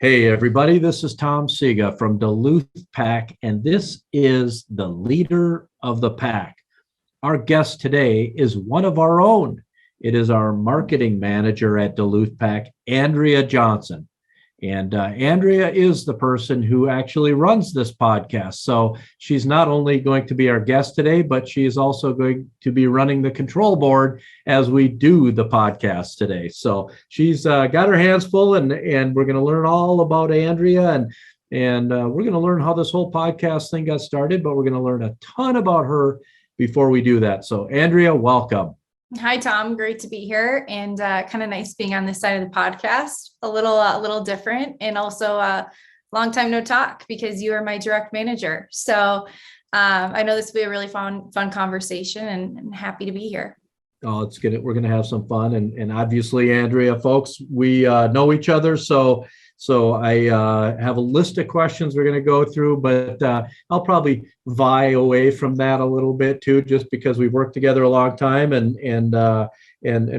Hey, everybody, this is Tom Siga from Duluth Pack, and this is the leader of the pack. Our guest today is one of our own. It is our marketing manager at Duluth Pack, Andrea Johnson. And Andrea is the person who actually runs this podcast. So she's not only going to be our guest today, but she is also going to be running the control board as we do the podcast today. So she's got her hands full, and we're going to learn all about Andrea, and we're going to learn how this whole podcast thing got started, but we're going to learn a ton about her before we do that. So Andrea, welcome. Hi, Tom. Great to be here, and kind of nice being on this side of the podcast. A little different, and also long time no talk because you are my direct manager. So I know this will be a really fun conversation, and happy to be here. Oh, it's good. We're going to have some fun, and obviously, Andrea, folks, we know each other, so I have a list of questions we're going to go through, but I'll probably vie away from that a little bit too, just because we've worked together a long time and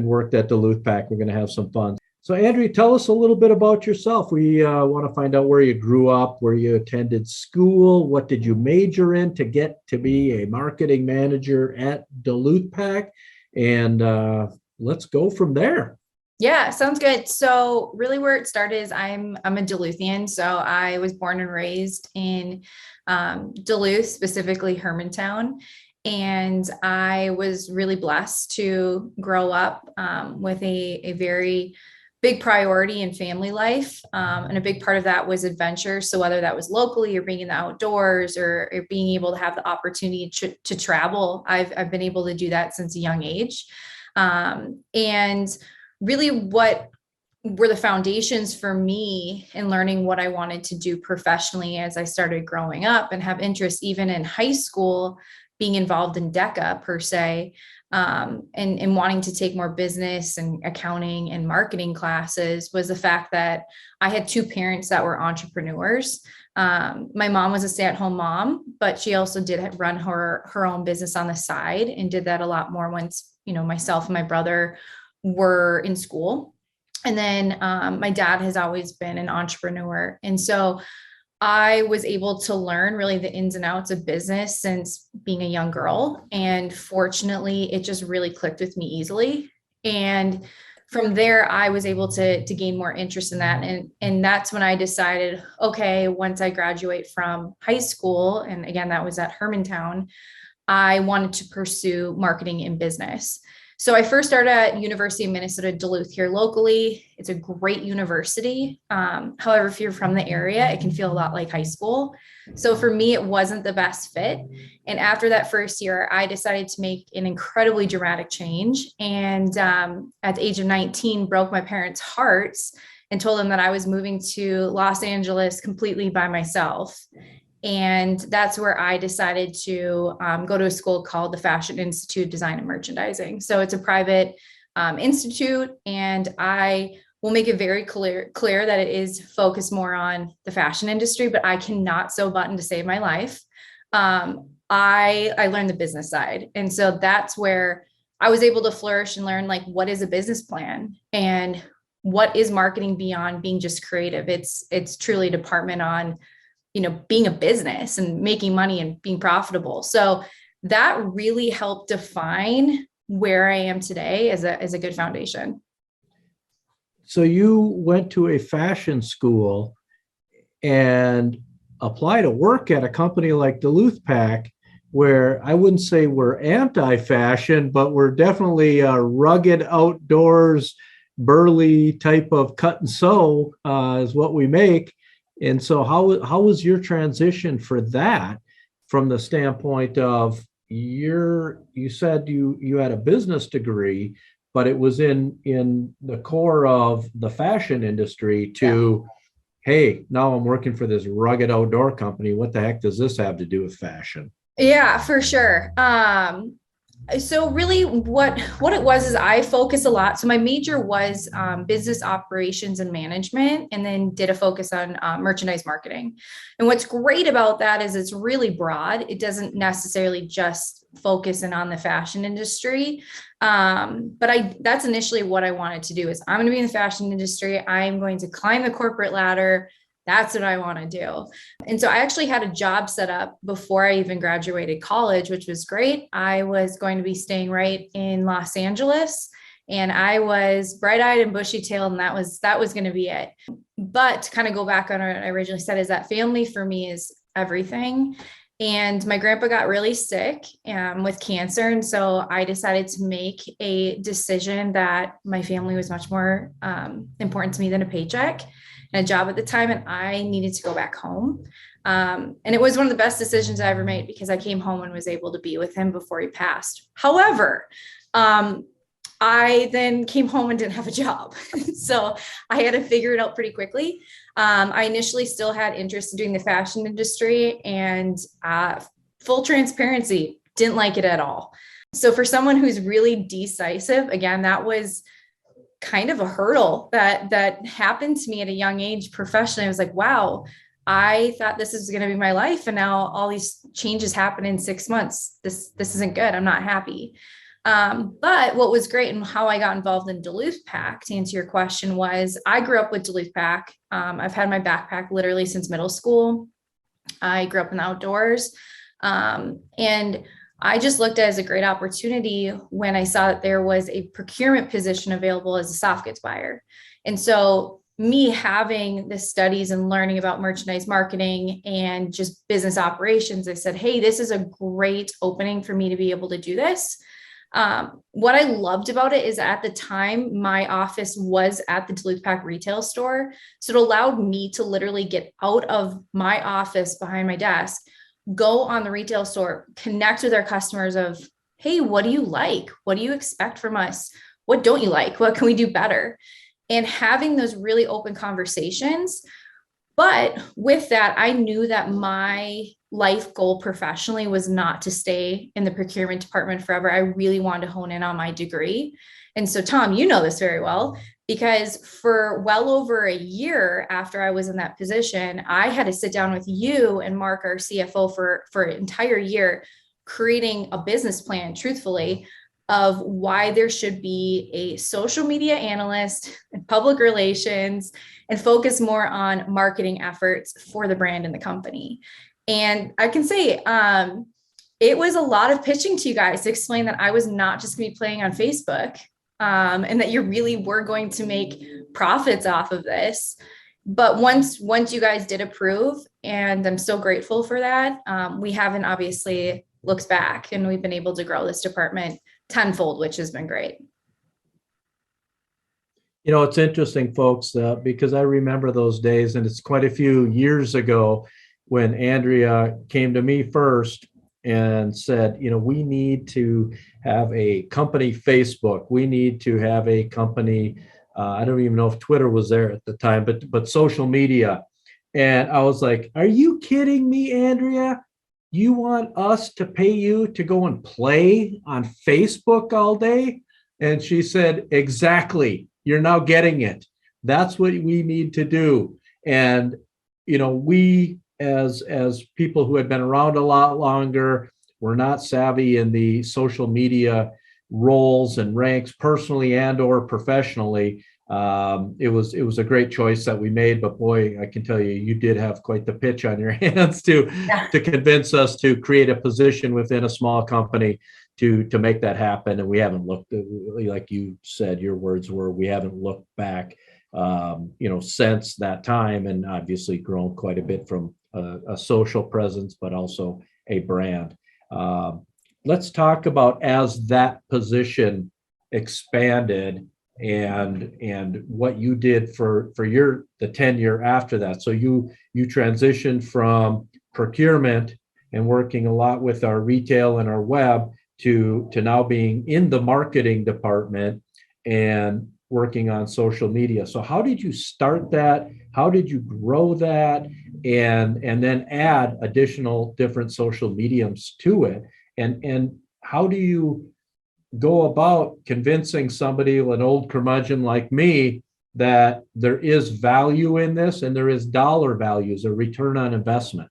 worked at Duluth Pack. We're going to have some fun. So, Andrea, tell us a little bit about yourself. We want to find out where you grew up, where you attended school, what did you major in to get to be a marketing manager at Duluth Pack, and let's go from there. Yeah, sounds good. So really where it started is I'm a Duluthian. So I was born and raised in Duluth, specifically Hermantown. And I was really blessed to grow up with a very big priority in family life. And a big part of that was adventure. So whether that was locally or being in the outdoors or being able to have the opportunity to travel, I've been able to do that since a young age. And really what were the foundations for me in learning what I wanted to do professionally as I started growing up and have interest even in high school, being involved in DECA per se, and wanting to take more business and accounting and marketing classes was the fact that I had two parents that were entrepreneurs. My mom was a stay-at-home mom, but she also did run her own business on the side and did that a lot more once, myself and my brother were in school. And then my dad has always been an entrepreneur. And so I was able to learn really the ins and outs of business since being a young girl. And fortunately, it just really clicked with me easily. And from there, I was able to gain more interest in that. And that's when I decided, okay, once I graduate from high school, and again, that was at Hermantown, I wanted to pursue marketing in business. So I first started at University of Minnesota Duluth here locally. It's a great university. However, if you're from the area, it can feel a lot like high school. So for me, it wasn't the best fit. And after that first year, I decided to make an incredibly dramatic change. And at the age of 19, broke my parents' hearts and told them that I was moving to Los Angeles completely by myself. And that's where I decided to go to a school called the Fashion Institute of Design and Merchandising. So it's a private institute, and I will make it very clear that it is focused more on the fashion industry, but I cannot sew a button to save my life. I learned the business side. And so that's where I was able to flourish and learn, like, what is a business plan and what is marketing beyond being just creative. It's truly a department on being a business and making money and being profitable. So that really helped define where I am today as a good foundation. So you went to a fashion school and applied to work at a company like Duluth Pack, where I wouldn't say we're anti-fashion, but we're definitely a rugged outdoors, burly type of cut and sew is what we make. And so how was your transition for that from the standpoint of you said you had a business degree, but it was in the core of the fashion industry to, hey, now I'm working for this rugged outdoor company. What the heck does this have to do with fashion? Yeah, for sure. So really what it was is I focus a lot. So my major was business operations and management, and then did a focus on merchandise marketing. And what's great about that is it's really broad. It doesn't necessarily just focus in on the fashion industry. But that's initially what I wanted to do is I'm going to be in the fashion industry. I'm going to climb the corporate ladder. That's what I want to do. And so I actually had a job set up before I even graduated college, which was great. I was going to be staying right in Los Angeles, and I was bright-eyed and bushy-tailed, and that was going to be it. But to kind of go back on what I originally said is that family for me is everything. And my grandpa got really sick with cancer. And so I decided to make a decision that my family was much more important to me than a paycheck and a job at the time. And I needed to go back home. And it was one of the best decisions I ever made because I came home and was able to be with him before he passed. However, I then came home and didn't have a job. So I had to figure it out pretty quickly. I initially still had interest in doing the fashion industry, and full transparency, didn't like it at all. So for someone who's really decisive, again, that was kind of a hurdle that happened to me at a young age professionally. I was like, wow, I thought this is going to be my life, and now all these changes happen in 6 months. This isn't good. I'm not happy. But what was great and how I got involved in Duluth Pack, to answer your question, was I grew up with Duluth Pack. I've had my backpack literally since middle school. I grew up in the outdoors. And I just looked at it as a great opportunity when I saw that there was a procurement position available as a soft goods buyer. And so me having the studies and learning about merchandise marketing and just business operations, I said, hey, this is a great opening for me to be able to do this. What I loved about it is at the time, my office was at the Duluth Pack retail store. So it allowed me to literally get out of my office behind my desk, go on the retail store, connect with our customers of, hey, what do you like? What do you expect from us? What don't you like? What can we do better? And having those really open conversations. But with that, I knew that my life goal professionally was not to stay in the procurement department forever. I really wanted to hone in on my degree. And so, Tom, you know this very well, because for well over a year after I was in that position, I had to sit down with you and Mark, our CFO, for an entire year, creating a business plan, truthfully, of why there should be a social media analyst and public relations and focus more on marketing efforts for the brand and the company. And I can say it was a lot of pitching to you guys to explain that I was not just going to be playing on Facebook and that you really were going to make profits off of this. But once you guys did approve, and I'm so grateful for that, we haven't obviously looked back, and we've been able to grow this department tenfold, which has been great. You know, it's interesting, folks, because I remember those days, and it's quite a few years ago when Andrea came to me first and said, you know, we need to have a company Facebook. We need to have a company, I don't even know if Twitter was there at the time, but social media. And I was like, are you kidding me, Andrea? You want us to pay you to go and play on Facebook all day? And she said, exactly. You're now getting it. That's what we need to do. And, you know, we as people who had been around a lot longer, we're not savvy in the social media roles and ranks personally and or professionally. It was a great choice that we made, but boy, I can tell you, you did have quite the pitch on your hands to convince us to create a position within a small company to make that happen. And we haven't looked, like you said, your words were, we haven't looked back, since that time, and obviously grown quite a bit from a social presence, but also a brand. Let's talk about as that position expanded and what you did for the tenure after that. So you transitioned from procurement and working a lot with our retail and our web to now being in the marketing department and working on social media. So how did you start that? How did you grow that? And then add additional different social mediums to it? And how do you go about convincing somebody, an old curmudgeon like me, that there is value in this and there is dollar values, a return on investment?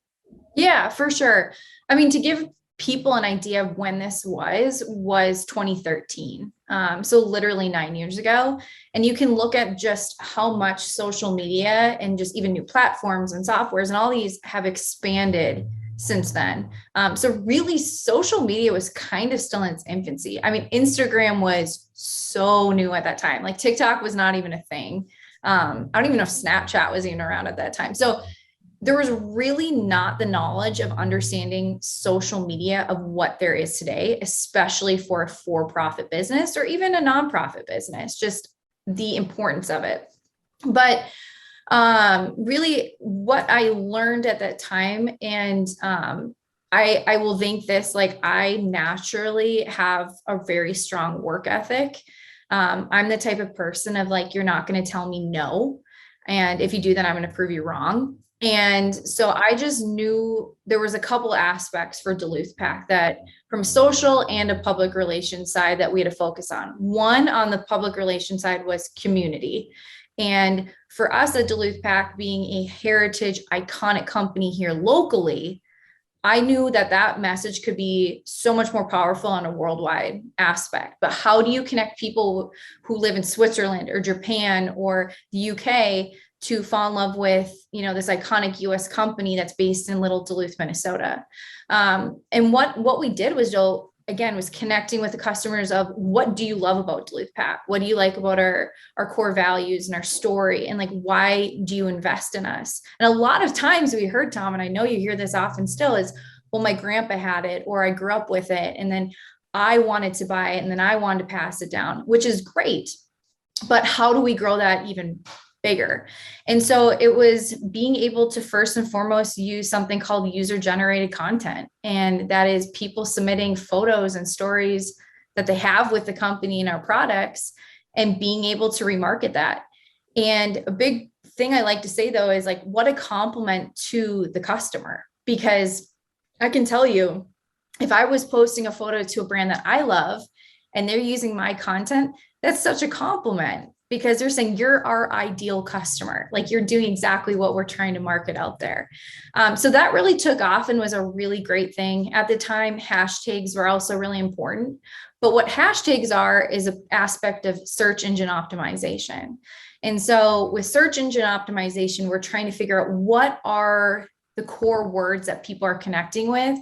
Yeah, for sure. I mean, to give people an idea of when this was 2013. So literally 9 years ago. And you can look at just how much social media and just even new platforms and softwares and all these have expanded since then. So really social media was kind of still in its infancy. I mean, Instagram was so new at that time. Like TikTok was not even a thing. I don't even know if Snapchat was even around at that time. So there was really not the knowledge of understanding social media of what there is today, especially for a for-profit business or even a nonprofit business, just the importance of it. But really what I learned at that time, and I will think this, like I naturally have a very strong work ethic. I'm the type of person of like, you're not going to tell me no. And if you do that, I'm going to prove you wrong. And so I just knew there was a couple aspects for Duluth PAC that from social and a public relations side that we had to focus on. One on the public relations side was community. And for us at Duluth PAC being a heritage iconic company here locally, I knew that that message could be so much more powerful on a worldwide aspect. But how do you connect people who live in Switzerland or Japan or the UK to fall in love with, this iconic US company that's based in little Duluth, Minnesota? And what we did was, again, was connecting with the customers of what do you love about Duluth PAC? What do you like about our core values and our story? And like, why do you invest in us? And a lot of times we heard, Tom, and I know you hear this often still, is, well, my grandpa had it, or I grew up with it, and then I wanted to buy it, and then I wanted to pass it down, which is great. But how do we grow that even bigger? And so it was being able to first and foremost use something called user generated content. And that is people submitting photos and stories that they have with the company and our products and being able to remarket that. And a big thing I like to say though, is like, what a compliment to the customer, because I can tell you, if I was posting a photo to a brand that I love and they're using my content, that's such a compliment, because they're saying you're our ideal customer. Like you're doing exactly what we're trying to market out there. So that really took off and was a really great thing. At the time, hashtags were also really important. But what hashtags are is an aspect of search engine optimization. And so with search engine optimization, we're trying to figure out what are the core words that people are connecting with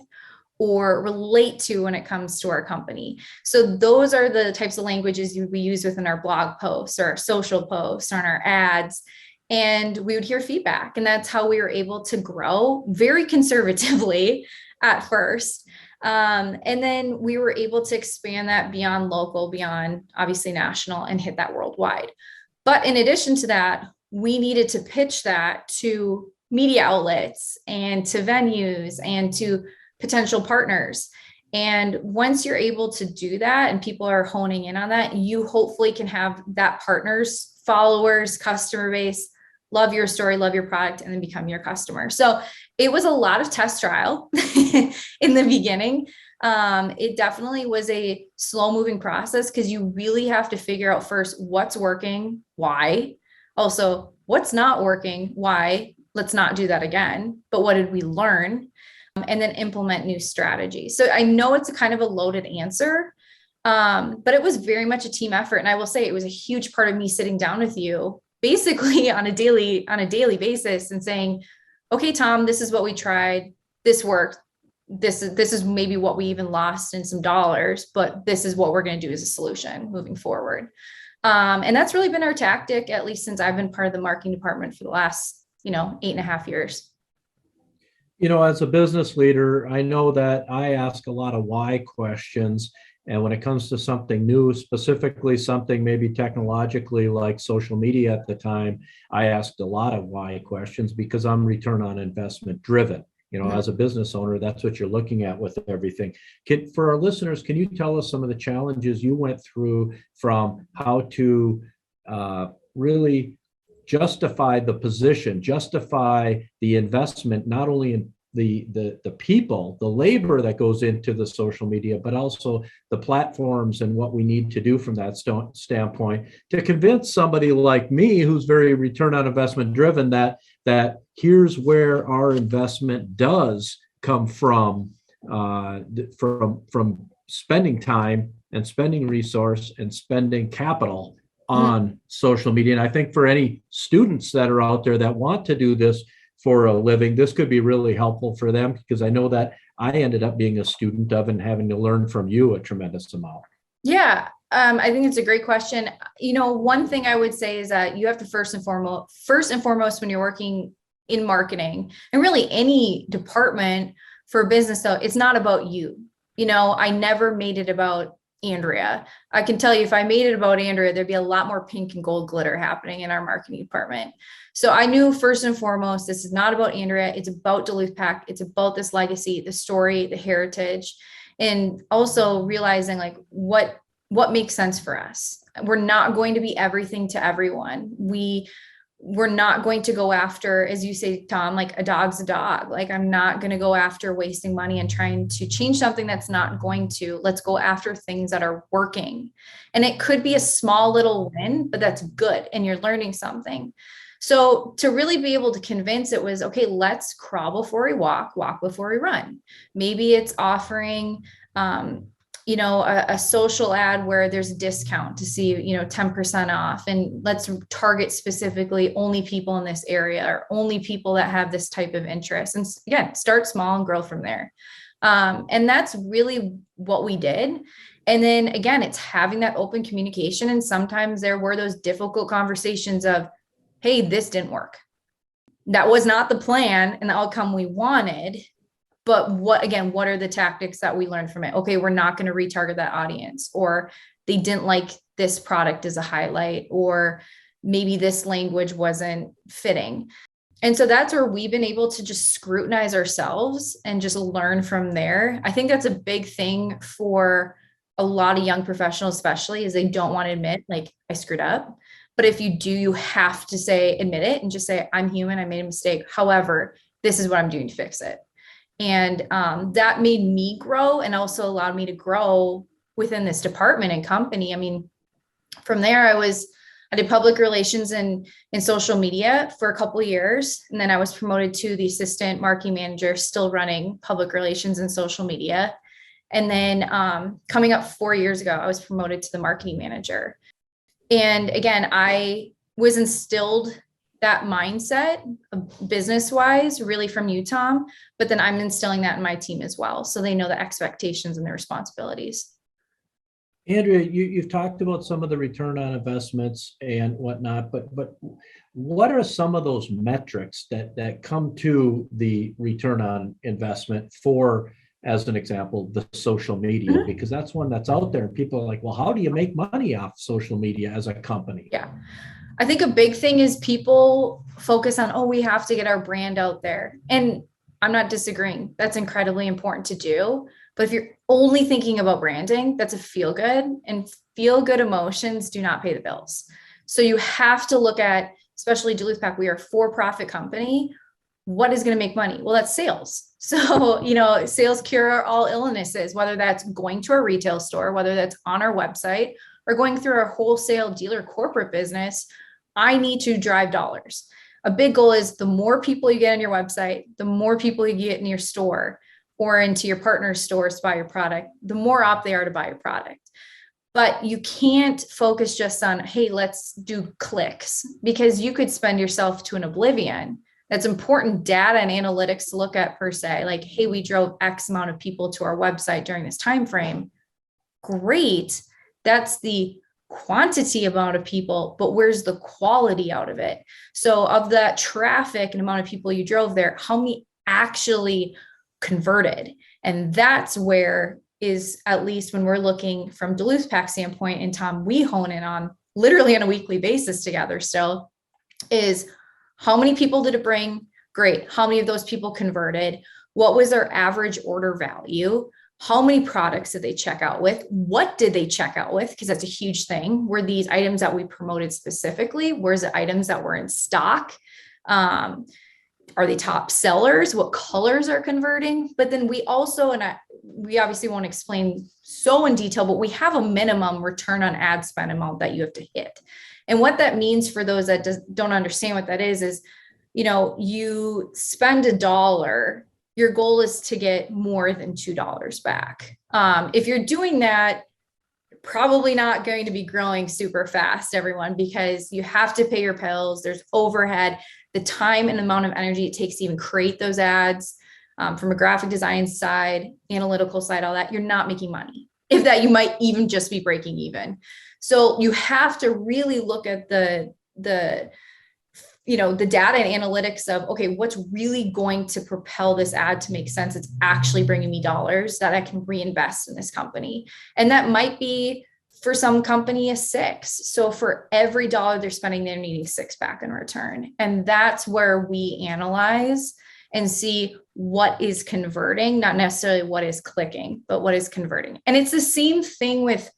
or relate to when it comes to our company. So those are the types of languages we use within our blog posts or our social posts, on our ads, and we would hear feedback. And that's how we were able to grow very conservatively at first. And then we were able to expand that beyond local, beyond obviously national, and hit that worldwide. But in addition to that, we needed to pitch that to media outlets and to venues and to potential partners. And once you're able to do that and people are honing in on that, you hopefully can have that partners, followers, customer base, love your story, love your product, and then become your customer. So it was a lot of test trial in the beginning. It definitely was a slow moving process, because you really have to figure out first what's working, why, also what's not working, why, let's not do that again, but what did we learn? And then implement new strategies. So I know it's a kind of a loaded answer, but it was very much a team effort. And I will say it was a huge part of me sitting down with you basically on a daily basis and saying, okay, Tom, this is what we tried. This worked. This is maybe what we even lost in some dollars, but this is what we're going to do as a solution moving forward. And that's really been our tactic, at least since I've been part of the marketing department for the last, 8.5 years. As a business leader, I know that I ask a lot of why questions. And when it comes to something new, specifically something maybe technologically like social media at the time, I asked a lot of why questions because I'm return on investment driven. As a business owner, that's what you're looking at with everything. For our listeners, can you tell us some of the challenges you went through from how to really justify the position, justify the investment, not only in the people, the labor that goes into the social media, but also the platforms and what we need to do from that standpoint to convince somebody like me, who's very return on investment driven, that here's where our investment does come from spending time and spending resource and spending capital on social media. And I think for any students that are out there that want to do this for a living, this could be really helpful for them, because I know that I ended up being a student of and having to learn from you a tremendous amount. Yeah, I think it's a great question. One thing I would say is that you have to first and foremost, when you're working in marketing and really any department for a business, though, it's not about you. I never made it about Andrea. I can tell you, if I made it about Andrea, there'd be a lot more pink and gold glitter happening in our marketing department. So I knew first and foremost, this is not about Andrea. It's about Duluth Pack. It's about this legacy, the story, the heritage, and also realizing like what makes sense for us. We're not going to be everything to everyone. We're not going to go after, as you say, Tom, like a dog's a dog. Like, I'm not going to go after wasting money and trying to change something that's not going to. Let's go after things that are working. And it could be a small little win, but that's good. And you're learning something. So to really be able to convince, it was, okay, let's crawl before we walk before we run. Maybe it's offering, a social ad where there's a discount to see, 10% off, and let's target specifically only people in this area or only people that have this type of interest. And again, start small and grow from there. And that's really what we did. And then again, it's having that open communication. And sometimes there were those difficult conversations of, hey, this didn't work. That was not the plan and the outcome we wanted. But what are the tactics that we learned from it? Okay, we're not going to retarget that audience, or they didn't like this product as a highlight, or maybe this language wasn't fitting. And so that's where we've been able to just scrutinize ourselves and just learn from there. I think that's a big thing for a lot of young professionals, especially, is they don't want to admit, like, I screwed up. But if you do, you have to admit it and just say, I'm human, I made a mistake. However, this is what I'm doing to fix it. And that made me grow and also allowed me to grow within this department and company. I mean, from there, I did public relations and social media for a couple of years. And then I was promoted to the assistant marketing manager, still running public relations and social media. And then coming up 4 years ago, I was promoted to the marketing manager. And again, I was instilled that mindset business-wise, really from you, Tom, but then I'm instilling that in my team as well. So they know the expectations and the responsibilities. Andrea, you've talked about some of the return on investments and whatnot, but what are some of those metrics that come to the return on investment for, as an example, the social media? Mm-hmm. Because that's one that's out there. People are like, well, how do you make money off social media as a company? Yeah. I think a big thing is people focus on, we have to get our brand out there. And I'm not disagreeing. That's incredibly important to do. But if you're only thinking about branding, that's a feel good, and feel good emotions do not pay the bills. So you have to look at, especially Duluth Pack, we are a for-profit company. What is going to make money? Well, that's sales. So, sales cure all illnesses, whether that's going to a retail store, whether that's on our website, or going through our wholesale dealer corporate business. I need to drive dollars. A big goal is the more people you get on your website, the more people you get in your store or into your partner's stores to buy your product, the more apt they are to buy your product. But you can't focus just on, hey, let's do clicks, because you could spend yourself to an oblivion. That's important data and analytics to look at per se. Like, hey, we drove X amount of people to our website during this time frame. Great. That's the quantity amount of people, but where's the quality out of it? So of that traffic and amount of people you drove there, how many actually converted? And that's where is, at least when we're looking from Duluth Pack standpoint, and Tom, we hone in on literally on a weekly basis together still, is how many people did it bring? Great. How many of those people converted? What was their average order value? How many products did they check out with? What did they check out with? Because that's a huge thing. Were these items that we promoted specifically? Where's the items that were in stock? are they top sellers? What colors are converting? But then we also, we obviously won't explain so in detail, but we have a minimum return on ad spend amount that you have to hit. And what that means for those that don't understand what that is, you spend $1, your goal is to get more than $2 back. If you're doing that, probably not going to be growing super fast, everyone, because you have to pay your bills. There's overhead, the time and amount of energy it takes to even create those ads, from a graphic design side, analytical side, all that. You're not making money. If that, you might even just be breaking even. So you have to really look at the data and analytics of, okay, what's really going to propel this ad to make sense? It's actually bringing me dollars that I can reinvest in this company. And that might be, for some company, a 6. So for every dollar they're spending, they're needing 6 back in return. And that's where we analyze and see what is converting, not necessarily what is clicking, but what is converting. And it's the same thing with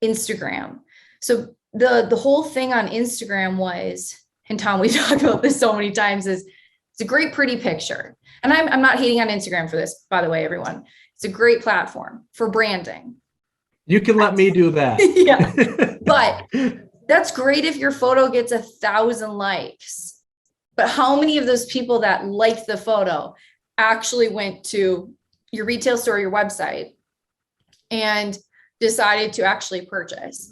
Instagram. So the whole thing on Instagram was, and Tom, we've talked about this so many times, is it's a great, pretty picture. And I'm not hating on Instagram for this, by the way, everyone. It's a great platform for branding. You can let me do that. Yeah, but that's great if your photo gets 1,000 likes. But how many of those people that liked the photo actually went to your retail store, your website, and decided to actually purchase?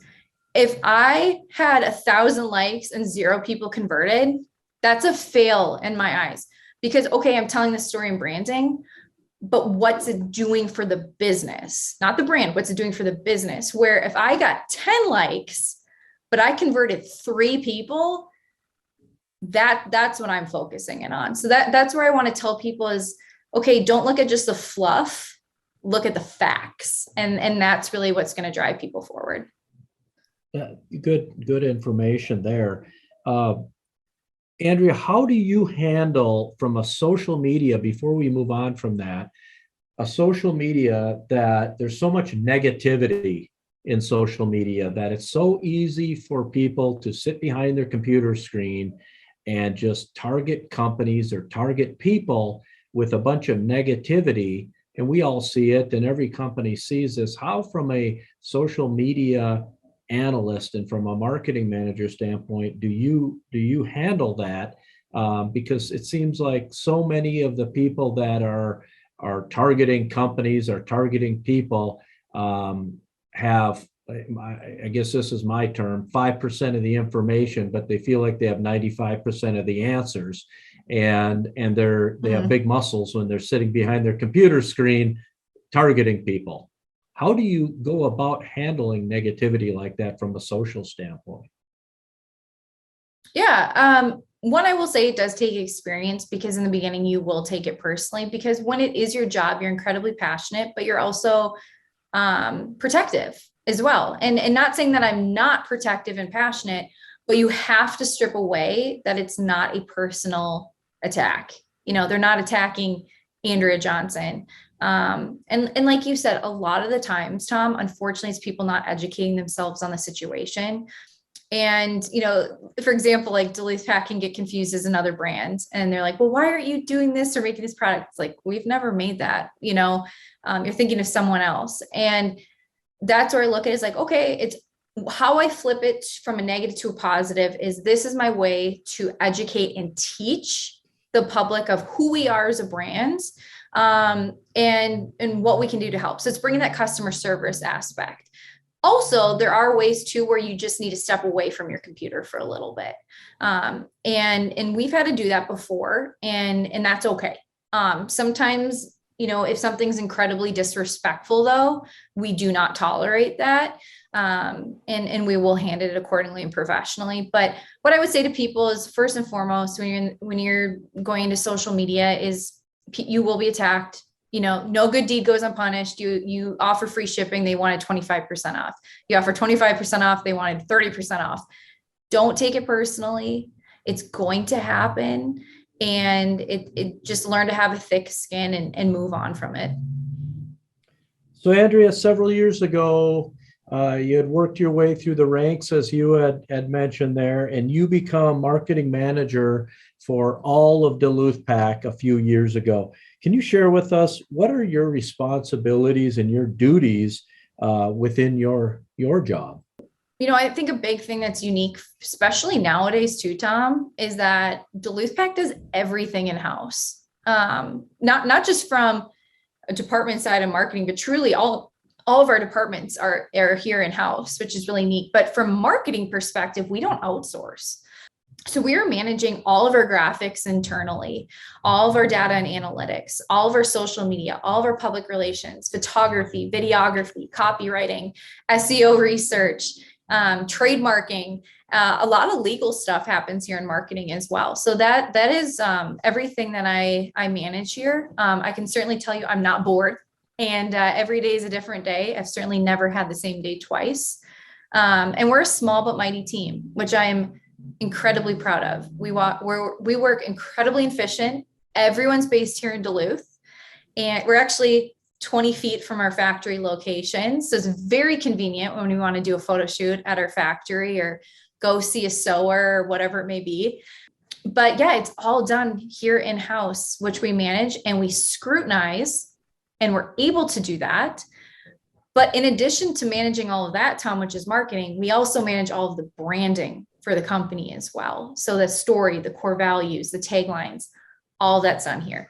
If I had 1,000 likes and 0 people converted, that's a fail in my eyes. Because, okay, I'm telling this story in branding, but what's it doing for the business? Not the brand, what's it doing for the business? Where if I got 10 likes, but I converted 3 people, that's what I'm focusing in on. So that's where I want to tell people is, okay, don't look at just the fluff, look at the facts. And that's really what's going to drive people forward. Good information there. Andrea, how do you handle from a social media, before we move on from that, a social media that there's so much negativity in social media that it's so easy for people to sit behind their computer screen and just target companies or target people with a bunch of negativity? And we all see it, and every company sees this. How, from a social media analyst and from a marketing manager standpoint, do you handle that? Because it seems like so many of the people that are targeting companies or targeting people have, I guess this is my term, 5% of the information, but they feel like they have 95% of the answers, and they have big muscles when they're sitting behind their computer screen targeting people. How do you go about handling negativity like that from a social standpoint? Yeah. One, I will say it does take experience, because in the beginning you will take it personally, because when it is your job, you're incredibly passionate, but you're also protective as well. And not saying that I'm not protective and passionate, but you have to strip away that it's not a personal attack. They're not attacking Andrea Johnson. And like you said, a lot of the times, Tom, unfortunately, it's people not educating themselves on the situation. And, for example, like Duluth Pack can get confused as another brand, and they're like, well, why aren't you doing this or making this product? It's like, we've never made that, you're thinking of someone else. And that's where I look at it, is like, okay, it's how I flip it from a negative to a positive is, this is my way to educate and teach the public of who we are as a brand, and what we can do to help. So it's bringing that customer service aspect. Also, there are ways too where you just need to step away from your computer for a little bit. And we've had to do that before, and that's okay. Sometimes, if something's incredibly disrespectful, though, we do not tolerate that. And we will handle it accordingly and professionally. But what I would say to people is, first and foremost, when you're going into social media, is you will be attacked. No good deed goes unpunished. You offer free shipping, they wanted 25% off. You offer 25% off, they wanted 30% off. Don't take it personally. It's going to happen. And it just learn to have a thick skin and move on from it. So Andrea, several years ago, you had worked your way through the ranks, as you had mentioned there, and you become marketing manager for all of Duluth Pack a few years ago. Can you share with us what are your responsibilities and your duties within your job? I think a big thing that's unique, especially nowadays too, Tom, is that Duluth Pack does everything in-house. Not just from a department side of marketing, but truly all of our departments are here in-house, which is really neat. But from marketing perspective, we don't outsource. So we are managing all of our graphics internally, all of our data and analytics, all of our social media, all of our public relations, photography, videography, copywriting, SEO research, trademarking. A lot of legal stuff happens here in marketing as well. So that is everything that I manage here. I can certainly tell you I'm not bored, and every day is a different day. I've certainly never had the same day twice. And we're a small but mighty team, which I am incredibly proud of. We work incredibly efficient. Everyone's based here in Duluth, and we're actually 20 feet from our factory location. So it's very convenient when we want to do a photo shoot at our factory or go see a sewer or whatever it may be. But yeah, it's all done here in-house, which we manage and we scrutinize, and we're able to do that. But in addition to managing all of that, Tom, which is marketing, we also manage all of the branding for the company as well. So the story, the core values, the taglines, all that's done here.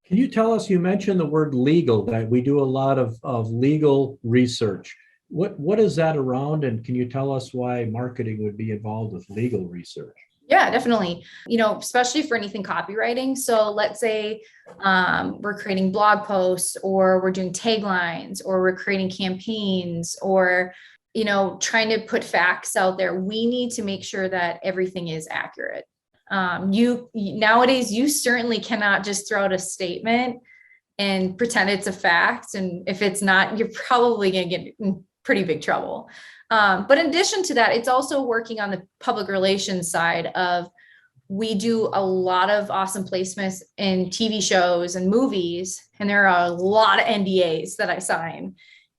Can you tell us, you mentioned the word legal, that we do a lot of legal research. What is that around? And can you tell us why marketing would be involved with legal research? Yeah, definitely. Especially for anything copywriting. So let's say we're creating blog posts, or we're doing taglines, or we're creating campaigns, or, trying to put facts out there. We need to make sure that everything is accurate. Nowadays, you certainly cannot just throw out a statement and pretend it's a fact. And if it's not, you're probably going to get in pretty big trouble. But in addition to that, it's also working on the public relations side of, we do a lot of awesome placements in TV shows and movies. And there are a lot of NDAs that I sign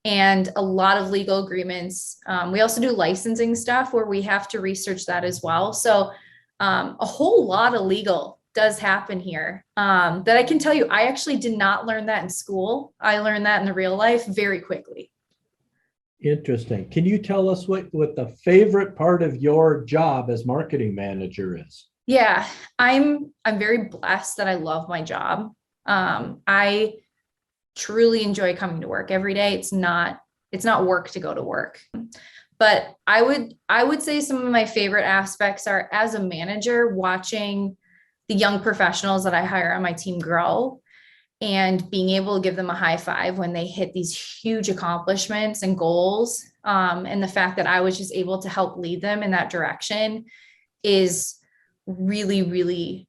and a lot of legal agreements. We also do licensing stuff where we have to research that as well. So a whole lot of legal does happen here that I can tell you, I actually did not learn that in school. I learned that in the real life very quickly. Interesting. Can you tell us what the favorite part of your job as marketing manager is? Yeah, I'm very blessed that I love my job. I truly enjoy coming to work every day. It's not work to go to work. But I would say some of my favorite aspects are, as a manager, watching the young professionals that I hire on my team grow and being able to give them a high five when they hit these huge accomplishments and goals. And the fact that I was just able to help lead them in that direction is really, really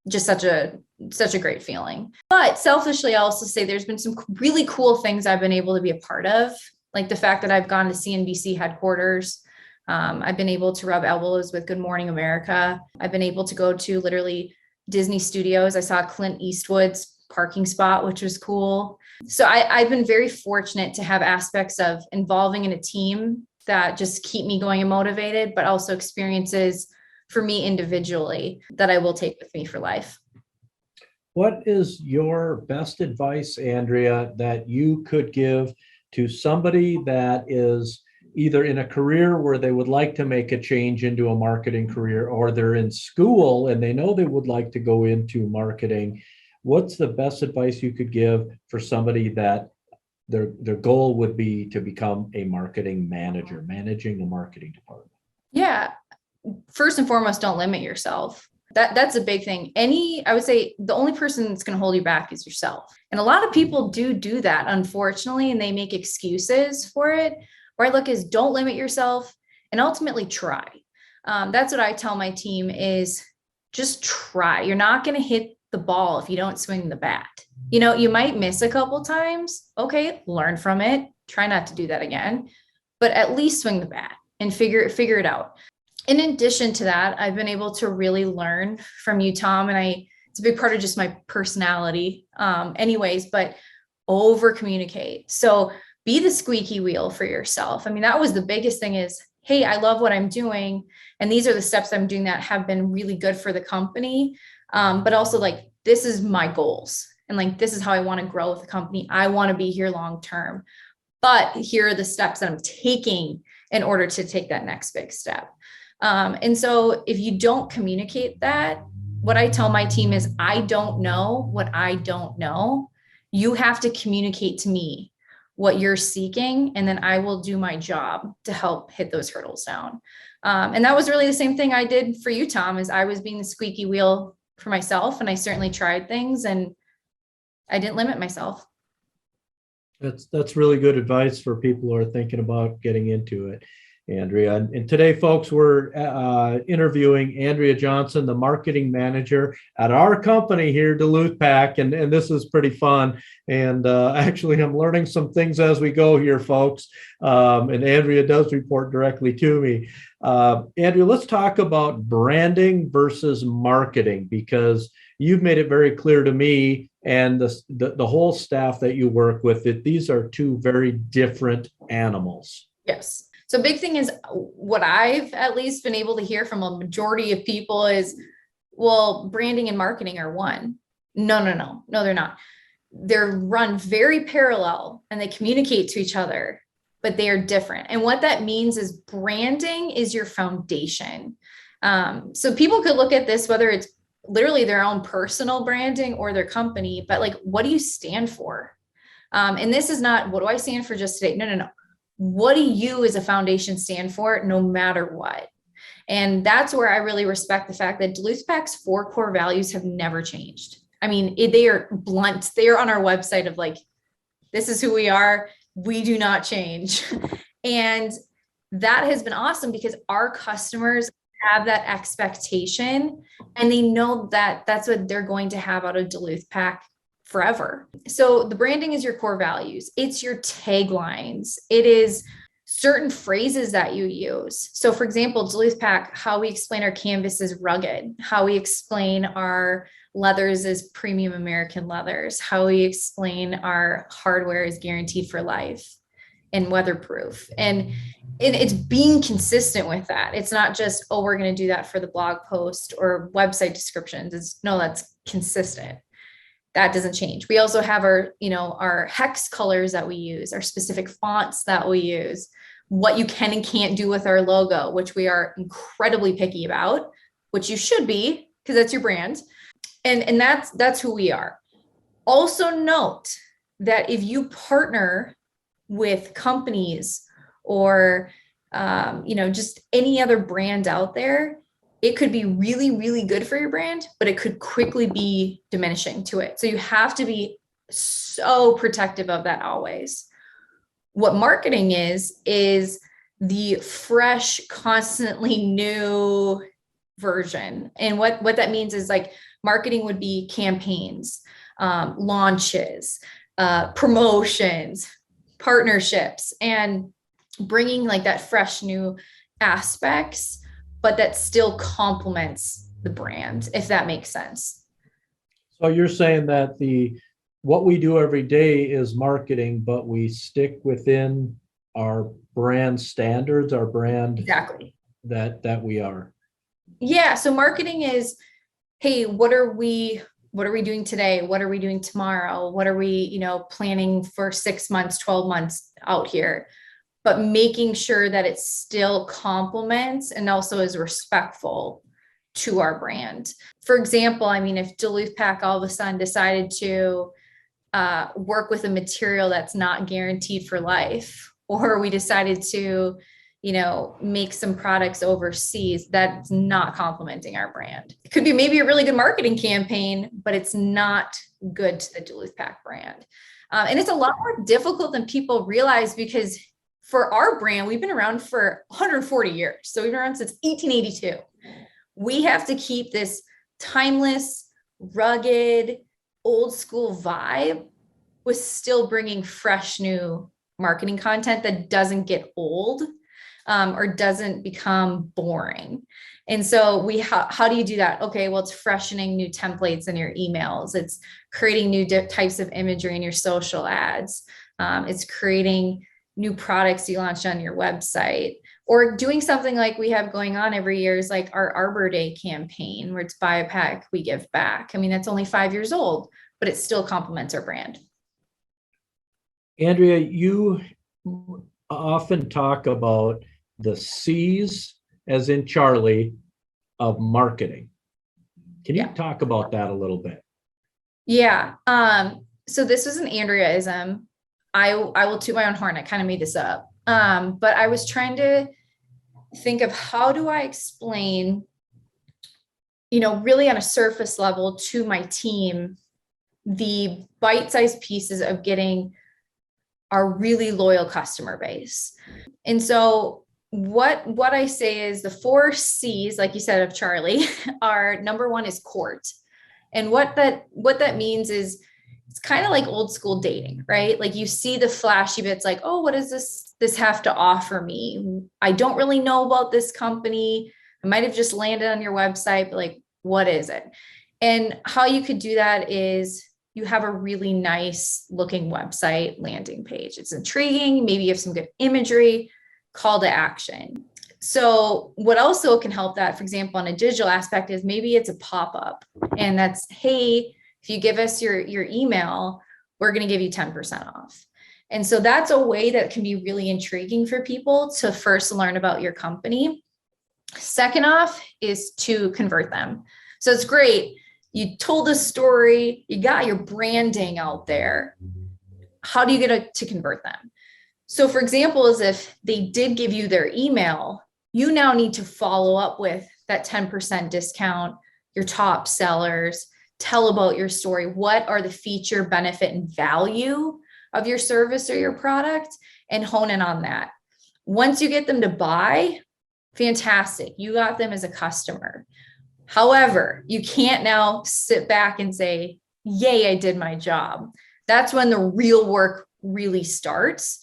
just such a great feeling. But selfishly, I also say there's been some really cool things I've been able to be a part of, like the fact that I've gone to CNBC headquarters. I've been able to rub elbows with Good Morning America. I've been able to go to literally Disney Studios. I saw Clint Eastwood's parking spot, which was cool. So I've been very fortunate to have aspects of involving in a team that just keep me going and motivated, but also experiences for me individually that I will take with me for life. What is your best advice, Andrea, that you could give to somebody that is either in a career where they would like to make a change into a marketing career, or they're in school and they know they would like to go into marketing? What's the best advice you could give for somebody that their goal would be to become a marketing manager, managing a marketing department? Yeah. First and foremost, don't limit yourself. That's a big thing. I would say the only person that's going to hold you back is yourself. And a lot of people do that, unfortunately, and they make excuses for it. Where I look is, don't limit yourself and ultimately try. That's what I tell my team is, just try. You're not going to hit the ball if you don't swing the bat. You might miss a couple times. Okay, learn from it. Try not to do that again, but at least swing the bat and figure it out. In addition to that, I've been able to really learn from you, Tom, and it's a big part of just my personality anyways, but over communicate. So be the squeaky wheel for yourself. I mean, that was the biggest thing is, hey, I love what I'm doing. And these are the steps I'm doing that have been really good for the company. But also like, this is my goals. And like, this is how I want to grow with the company. I want to be here long term. But here are the steps that I'm taking in order to take that next big step. And so if you don't communicate that, what I tell my team is, I don't know what I don't know. You have to communicate to me what you're seeking, and then I will do my job to help hit those hurdles down. And that was really the same thing I did for you, Tom, is I was being the squeaky wheel for myself, and I certainly tried things and I didn't limit myself. That's really good advice for people who are thinking about getting into it, Andrea. And today, folks, we're interviewing Andrea Johnson, the marketing manager at our company here, Duluth Pack, and this is pretty fun. And actually, I'm learning some things as we go here, folks. And Andrea does report directly to me. Andrea, let's talk about branding versus marketing, because you've made it very clear to me and the whole staff that you work with that these are two very different animals. Yes. So big thing is what I've at least been able to hear from a majority of people is, well, branding and marketing are one. No, they're not. They're run very parallel and they communicate to each other, but they are different. And what that means is branding is your foundation. So people could look at this, whether it's literally their own personal branding or their company, but like, what do you stand for? And this is not, what do I stand for just today? No. What do you as a foundation stand for no matter what? And that's where I really respect the fact that Duluth Pack's 4 core values have never changed. I mean, they are blunt. They are on our website of like, this is who we are. We do not change. And that has been awesome because our customers have that expectation and they know that that's what they're going to have out of Duluth Pack forever. So the branding is your core values. It's your taglines. It is certain phrases that you use. So for example, Duluth Pack, how we explain our canvas is rugged, how we explain our leathers is premium American leathers, how we explain our hardware is guaranteed for life and weatherproof. And it's being consistent with that. It's not just, oh, we're going to do that for the blog post or website descriptions. That's consistent. That doesn't change. We also have our hex colors that we use, our specific fonts that we use, what you can and can't do with our logo, which we are incredibly picky about, which you should be because that's your brand. And that's who we are. Also note that if you partner with companies or just any other brand out there, it could be really, really good for your brand, but it could quickly be diminishing to it. So you have to be so protective of that always. What marketing is the fresh, constantly new version. And what that means is like marketing would be campaigns, launches, promotions, partnerships, and bringing like that fresh new aspects, but that still complements the brand, if that makes sense. So you're saying that what we do every day is marketing, but we stick within our brand standards, our brand Exactly that we are. Yeah. So marketing is, hey, what are we doing today? What are we doing tomorrow? What are we, planning for 6 months, 12 months out here? But making sure that it still complements and also is respectful to our brand. For example, I mean, if Duluth Pack all of a sudden decided to work with a material that's not guaranteed for life, or we decided to, make some products overseas, that's not complementing our brand. It could be maybe a really good marketing campaign, but it's not good to the Duluth Pack brand. And it's a lot more difficult than people realize because for our brand, we've been around for 140 years. So we've been around since 1882. We have to keep this timeless, rugged, old school vibe with still bringing fresh new marketing content that doesn't get old or doesn't become boring. And so how do you do that? Okay, well, it's freshening new templates in your emails. It's creating new types of imagery in your social ads. It's creating new products you launch on your website. Or doing something like we have going on every year is like our Arbor Day campaign, where it's buy a pack, we give back. I mean, that's only 5 years old, but it still complements our brand. Andrea, you often talk about the C's, as in Charlie, of marketing. Can you talk about that a little bit? Yeah. So this was an Andreaism. I will toot my own horn. I kind of made this up. But I was trying to think of how do I explain, really on a surface level to my team, the bite-sized pieces of getting our really loyal customer base. And so what I say is the 4 C's, like you said, of Charlie, are number one is court. And what that means is it's kind of like old school dating, right? Like you see the flashy bits like, oh, what does this have to offer me? I don't really know about this company. I might have just landed on your website, but like, what is it? And how you could do that is you have a really nice looking website landing page. It's intriguing. Maybe you have some good imagery, call to action. So what also can help that, for example, on a digital aspect is maybe it's a pop-up and that's, hey, if you give us your email, we're going to give you 10% off. And so that's a way that can be really intriguing for people to first learn about your company. Second off is to convert them. So it's great. You told a story, you got your branding out there. How do you get to convert them? So for example, is if they did give you their email, you now need to follow up with that 10% discount, your top sellers, tell about your story. What are the feature, benefit, and value of your service or your product, and hone in on that. Once you get them to buy, fantastic. You got them as a customer. However, you can't now sit back and say, yay, I did my job. That's when the real work really starts.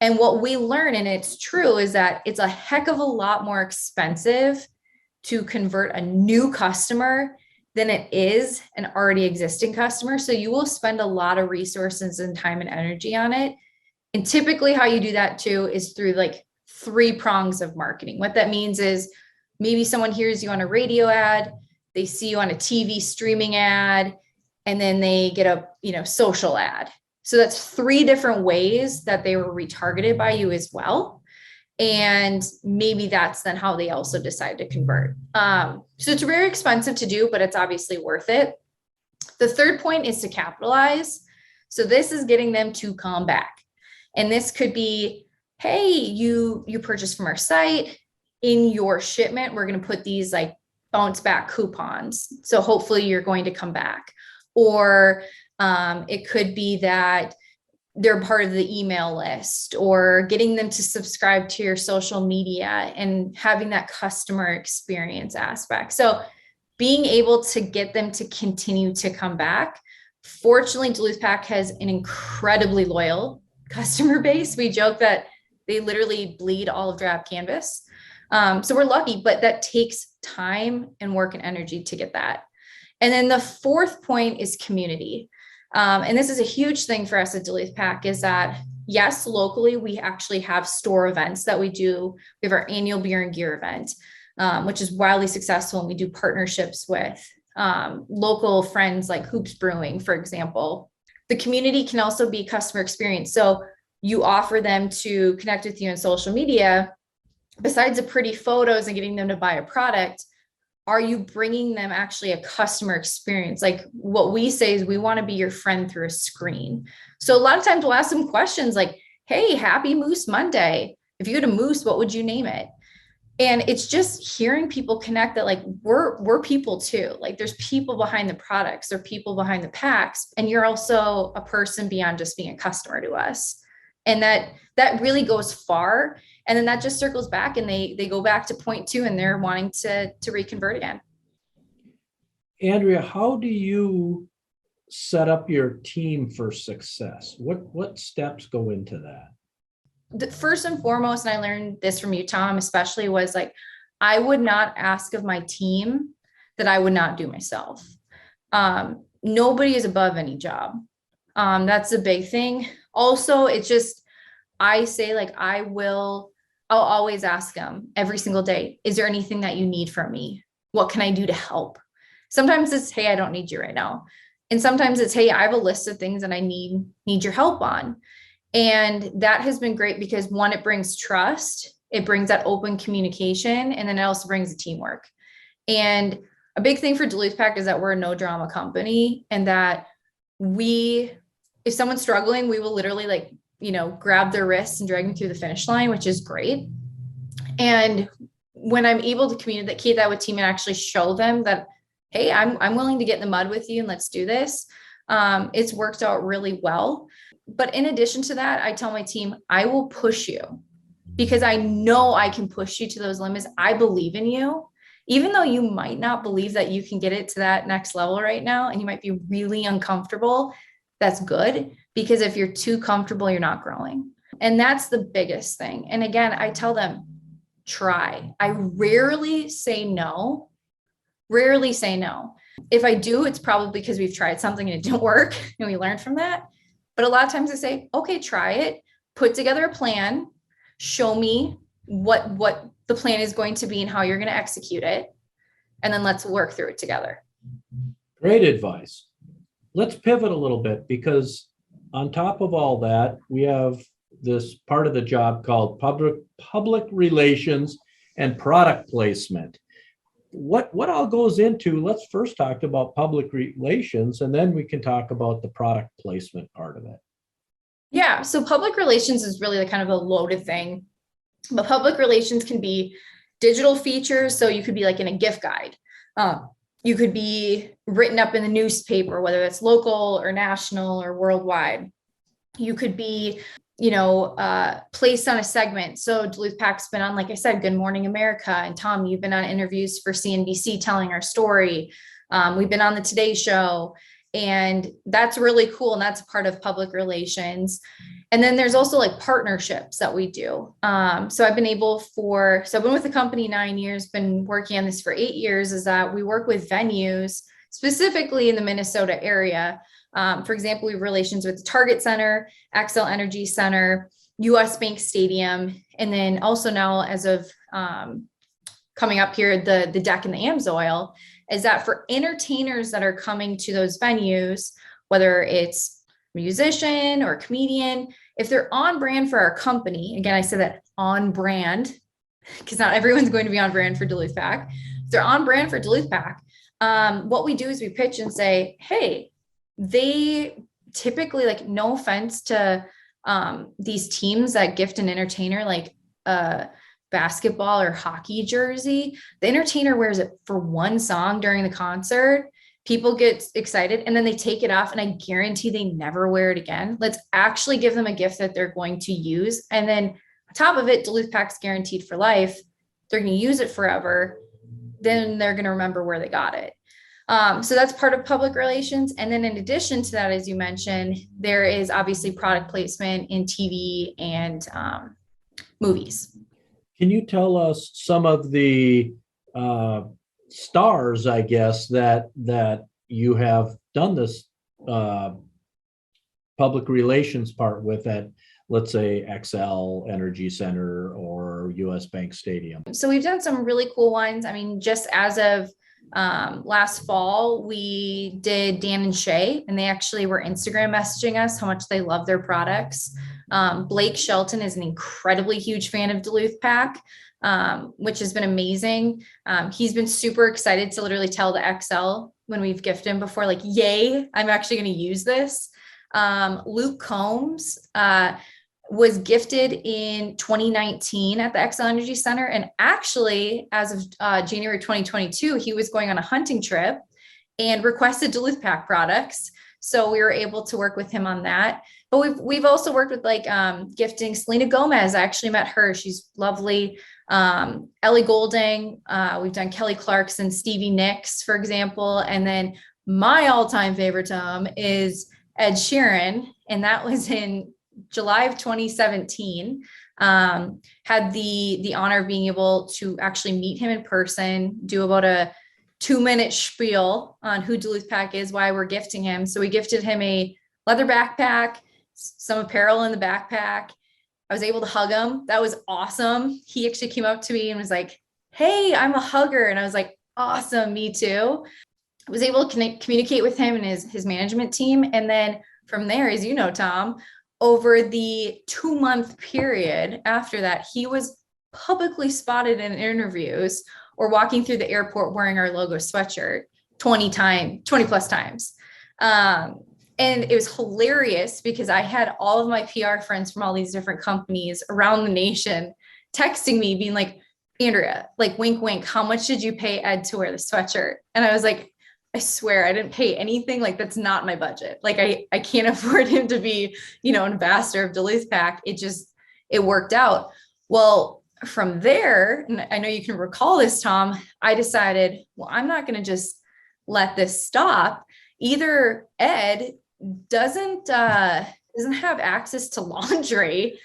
And what we learn, and it's true, is that it's a heck of a lot more expensive to convert a new customer than it is an already existing customer. So you will spend a lot of resources and time and energy on it. And typically how you do that too is through like 3 prongs of marketing. What that means is maybe someone hears you on a radio ad, they see you on a TV streaming ad, and then they get a social ad. So that's 3 different ways that they were retargeted by you as well. And maybe that's then how they also decide to convert. So it's very expensive to do, but it's obviously worth it. The third point is to capitalize. So this is getting them to come back. And this could be, hey, you purchased from our site. In your shipment, we're going to put these like bounce back coupons. So hopefully you're going to come back. Or it could be that they're part of the email list, or getting them to subscribe to your social media and having that customer experience aspect. So being able to get them to continue to come back. Fortunately, Duluth Pack has an incredibly loyal customer base. We joke that they literally bleed all of Drab Canvas. So we're lucky, but that takes time and work and energy to get that. And then the 4th point is community. And this is a huge thing for us at Duluth Pack, is that yes, locally, we actually have store events that we do. We have our annual beer and gear event, which is wildly successful. And we do partnerships with local friends like Hoops Brewing, for example. The community can also be customer experience. So you offer them to connect with you on social media. Besides the pretty photos and getting them to buy a product, are you bringing them actually a customer experience? Like what we say is we want to be your friend through a screen. So a lot of times we'll ask them questions like, hey, happy Moose Monday. If you had a moose, what would you name it? And it's just hearing people connect that like we're people too. Like there's people behind the products, there are people behind the packs, and you're also a person beyond just being a customer to us. And that really goes far. And then that just circles back and they go back to point 2 and they're wanting to reconvert again. Andrea, how do you set up your team for success? What steps go into that? The first and foremost, and I learned this from you, Tom, especially, was like, I would not ask of my team that I would not do myself. Nobody is above any job. That's a big thing. Also, it's just, I say like, I will I'll always ask them every single day, is there anything that you need from me? What can I do to help? Sometimes it's, hey, I don't need you right now. And sometimes it's, hey, I have a list of things that I need your help on. And that has been great because one, it brings trust, it brings that open communication, and then it also brings the teamwork. And a big thing for Duluth Pack is that we're a no drama company, and that if someone's struggling, we will literally grab their wrists and drag them through the finish line, which is great. And when I'm able to communicate that with team and actually show them that, hey, I'm willing to get in the mud with you and let's do this, it's worked out really well. But in addition to that, I tell my team, I will push you because I know I can push you to those limits. I believe in you, even though you might not believe that you can get it to that next level right now, and you might be really uncomfortable. That's good, because if you're too comfortable, you're not growing. And that's the biggest thing. And again, I tell them, try. I rarely say no. If I do, it's probably because we've tried something and it didn't work and we learned from that. But a lot of times I say, okay, try it, put together a plan, show me what the plan is going to be and how you're going to execute it. And then let's work through it together. Great advice. Let's pivot a little bit, because on top of all that, we have this part of the job called public relations and product placement. What all goes into, let's first talk about public relations, and then we can talk about the product placement part of it. Yeah. So public relations is really kind of a loaded thing, but public relations can be digital features. So you could be like in a gift guide. You could be written up in the newspaper, whether that's local or national or worldwide. You could be, placed on a segment. So Duluth Pack's been on, like I said, Good Morning America. And Tom, you've been on interviews for CNBC telling our story. We've been on the Today Show, and that's really cool. And that's a part of public relations. And then there's also like partnerships that we do. So I've been with the company 9 years, been working on this for 8 years, is that we work with venues specifically in the Minnesota area. For example, we have relations with the Target Center, Xcel Energy Center, US Bank Stadium, and then also now, as of coming up here, the deck and the Amsoil, is that for entertainers that are coming to those venues, whether it's musician or comedian, if they're on brand for our company, again, I said that on brand, because not everyone's going to be on brand for Duluth Pack. If they're on brand for Duluth Pack, what we do is we pitch and say, hey, they typically, like, no offense to these teams that gift an entertainer like a basketball or hockey jersey. The entertainer wears it for one song during the concert. People get excited and then they take it off, and I guarantee they never wear it again. Let's actually give them a gift that they're going to use. And then on top of it, Duluth Pack's guaranteed for life. They're going to use it forever. Then they're going to remember where they got it. So that's part of public relations. And then in addition to that, as you mentioned, there is obviously product placement in TV and movies. Can you tell us some of the stars, I guess, that you have done this public relations part with at, let's say, Xcel Energy Center or US Bank Stadium? So we've done some really cool ones. I mean, just as of last fall, we did Dan and Shay, and they actually were Instagram messaging us how much they love their products. Blake Shelton is an incredibly huge fan of Duluth Pack, which has been amazing. He's been super excited to literally tell the Xcel when we've gifted him before, like, yay, I'm actually going to use this. Luke Combs was gifted in 2019 at the Xcel Energy Center. And actually, as of January 2022, he was going on a hunting trip and requested Duluth Pack products. So we were able to work with him on that. But we've also worked with gifting Selena Gomez. I actually met her. She's lovely. Ellie Goulding. We've done Kelly Clarkson, Stevie Nicks, for example. And then my all-time favorite, Tom, is Ed Sheeran. And that was in July of 2017. Had the honor of being able to actually meet him in person, do about a 2-minute spiel on who Duluth Pack is, why we're gifting him. So we gifted him a leather backpack, some apparel in the backpack, I was able to hug him. That was awesome. He actually came up to me and was like, "Hey, I'm a hugger." And I was like, "Awesome, me too." I was able to communicate with him and his management team. And then from there, as you know, Tom, over the 2-month period after that, he was publicly spotted in interviews or walking through the airport wearing our logo sweatshirt 20 plus times. And it was hilarious because I had all of my PR friends from all these different companies around the nation texting me being like, "Andrea, like wink, wink, how much did you pay Ed to wear the sweatshirt?" And I was like, "I swear I didn't pay anything. Like that's not my budget. Like I can't afford him to be, an ambassador of Duluth Pack." It worked out. Well, from there, and I know you can recall this, Tom, I decided, well, I'm not going to just let this stop. Either Ed doesn't have access to laundry,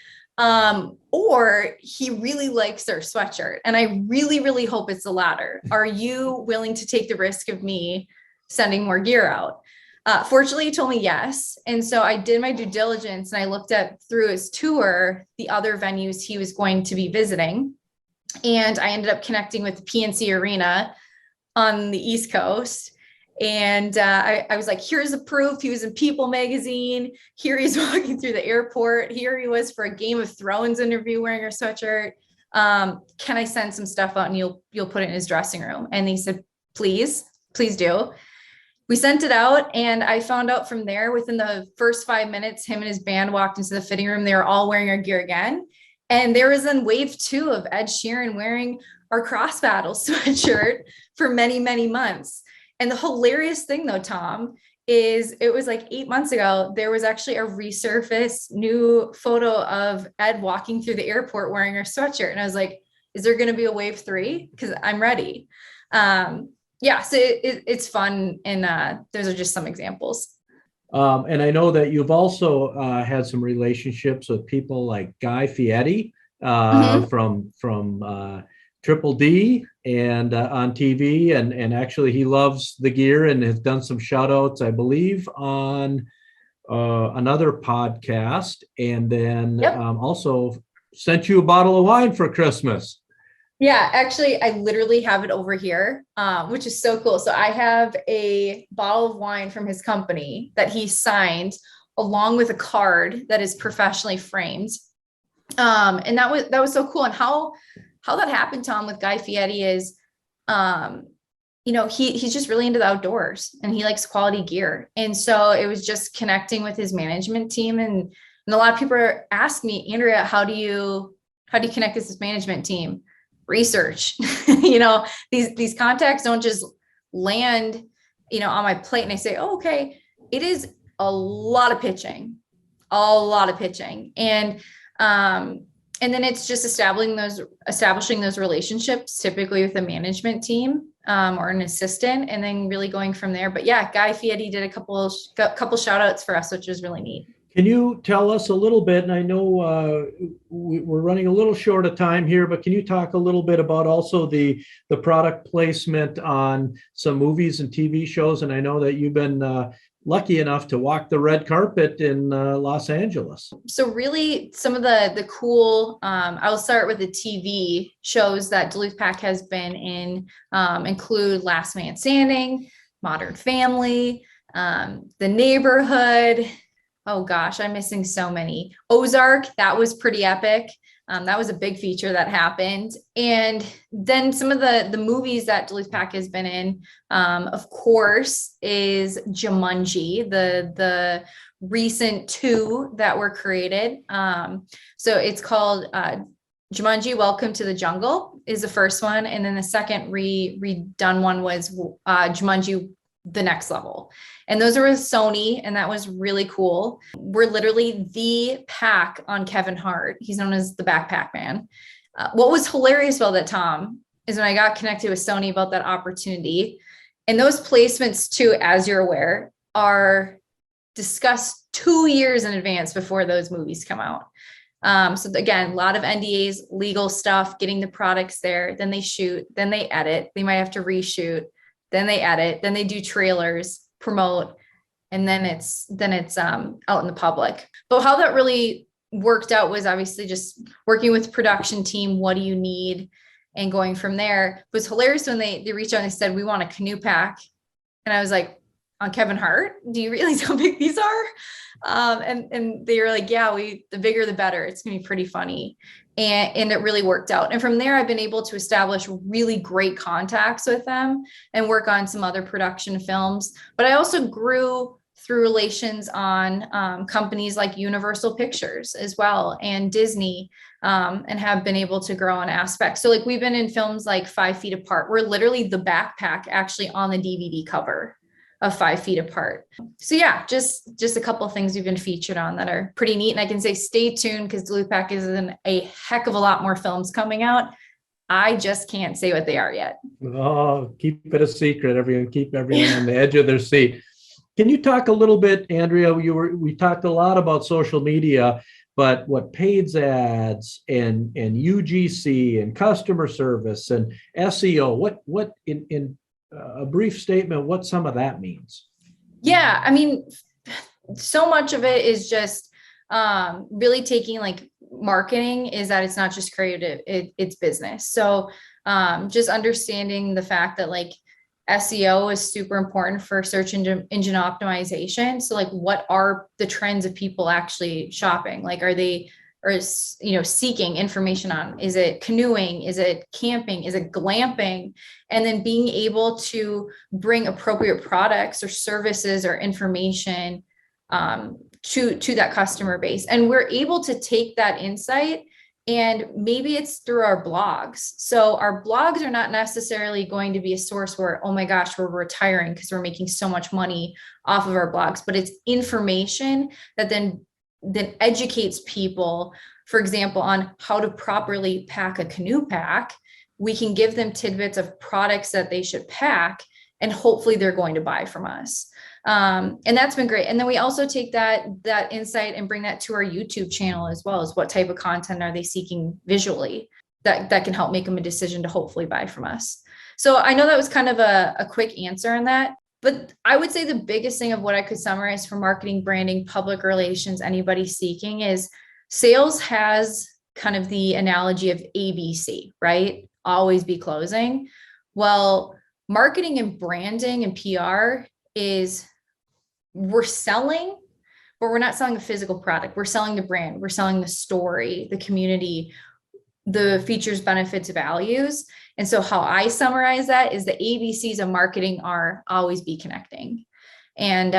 or he really likes our sweatshirt. And I really, really hope it's the latter. Are you willing to take the risk of me sending more gear out? Fortunately, he told me yes. And so I did my due diligence and I looked at through his tour, the other venues he was going to be visiting. And I ended up connecting with the PNC Arena on the East Coast. And I was like, here's the proof. He was in People magazine. Here he's walking through the airport. Here he was for a Game of Thrones interview wearing a sweatshirt. Can I send some stuff out and you'll put it in his dressing room? And he said, please do. We sent it out and I found out from there within the first 5 minutes, him and his band walked into the fitting room. They were all wearing our gear again. And there was then wave 2 of Ed Sheeran wearing our Cross Battle sweatshirt for many, many months. And the hilarious thing though, Tom, is it was like 8 months ago, there was actually a resurfaced new photo of Ed walking through the airport wearing our sweatshirt. And I was like, is there going to be a wave 3? Because I'm ready. Yeah, so it's fun. And those are just some examples. And I know that you've also had some relationships with people like Guy Fieri from Triple D and on TV, and actually he loves the gear and has done some shout outs, I believe, on another podcast, and then also sent you a bottle of wine for Christmas. Yeah, actually, I literally have it over here, which is so cool. So I have a bottle of wine from his company that he signed along with a card that is professionally framed. And that was so cool. And how that happened, Tom, with Guy Fieri is, he's just really into the outdoors and he likes quality gear. And so it was just connecting with his management team. And a lot of people ask me, Andrea, how do you connect with this management team? Research. These contacts don't just land, on my plate and I say, oh, okay. It is a lot of pitching. And then it's just establishing those relationships, typically with a management team or an assistant, and then really going from there. But yeah, Guy Fieri did a couple shout outs for us, which was really neat. Can you tell us a little bit, and I know we're running a little short of time here, but can you talk a little bit about also the product placement on some movies and TV shows? And I know that you've been lucky enough to walk the red carpet in Los Angeles. So really some of the cool, I'll start with the TV shows that Duluth Pack has been in, include Last Man Standing, Modern Family, The Neighborhood. Oh gosh, I'm missing so many. Ozark, that was pretty epic. That was a big feature that happened. And then some of the movies that Duluth Pack has been in, of course, is Jumanji, the recent 2 that were created. So it's called Jumanji, Welcome to the Jungle is the first one. And then the second redone one was Jumanji, The Next Level. And those are with Sony, and that was really cool. We're literally the pack on Kevin Hart. He's known as the Backpack Man. What was hilarious about that, Tom, is when I got connected with Sony about that opportunity, and those placements too, as you're aware, are discussed 2 years in advance before those movies come out. So again, a lot of NDAs, legal stuff, getting the products there, then they shoot, then they edit, they might have to reshoot, then they edit, then they do trailers, promote, and then it's out in the public. But how that really worked out was obviously just working with the production team. What do you need? And going from there. It was hilarious when they reached out and they said, we want a canoe pack. And I was like, on Kevin Hart, do you realize how big these are? And they were like, yeah, the bigger, the better. It's gonna be pretty funny. And it really worked out. And from there, I've been able to establish really great contacts with them and work on some other production films. But I also grew through relations on companies like Universal Pictures as well, and Disney, and have been able to grow on aspects. So like we've been in films like 5 Feet Apart. We're literally the backpack actually on the DVD cover of 5 Feet Apart. So yeah, just a couple of things we've been featured on that are pretty neat. And I can say stay tuned because Duluth Pack is in a heck of a lot more films coming out. I just can't say what they are yet. Oh, keep it a secret. Keep everyone on the edge of their seat. Can you talk a little bit, Andrea? We talked a lot about social media, but what paid ads and UGC and customer service and SEO, what in a brief statement, what some of that means? Yeah, I mean, so much of it is just really taking like marketing is that it's not just creative, it's business. So just understanding the fact that like SEO is super important for search engine optimization. So like, what are the trends of people actually shopping? Like, seeking information on, is it canoeing? Is it camping? Is it glamping? And then being able to bring appropriate products or services or information to that customer base. And we're able to take that insight, and maybe it's through our blogs. So our blogs are not necessarily going to be a source where, oh my gosh, we're retiring because we're making so much money off of our blogs, but it's information that then educates people, for example, on how to properly pack a canoe pack. We can give them tidbits of products that they should pack, and hopefully they're going to buy from us. And that's been great. And then we also take that insight and bring that to our YouTube channel as well, as what type of content are they seeking visually that can help make them a decision to hopefully buy from us. So I know that was kind of a quick answer on that, but I would say the biggest thing of what I could summarize for marketing, branding, public relations, anybody seeking, is sales has kind of the analogy of ABC, right? Always be closing. Well, marketing and branding and PR is, we're selling, but we're not selling a physical product. We're selling the brand. We're selling the story, the community, the features, benefits, values. And so how I summarize that is the ABCs of marketing are always be connecting. And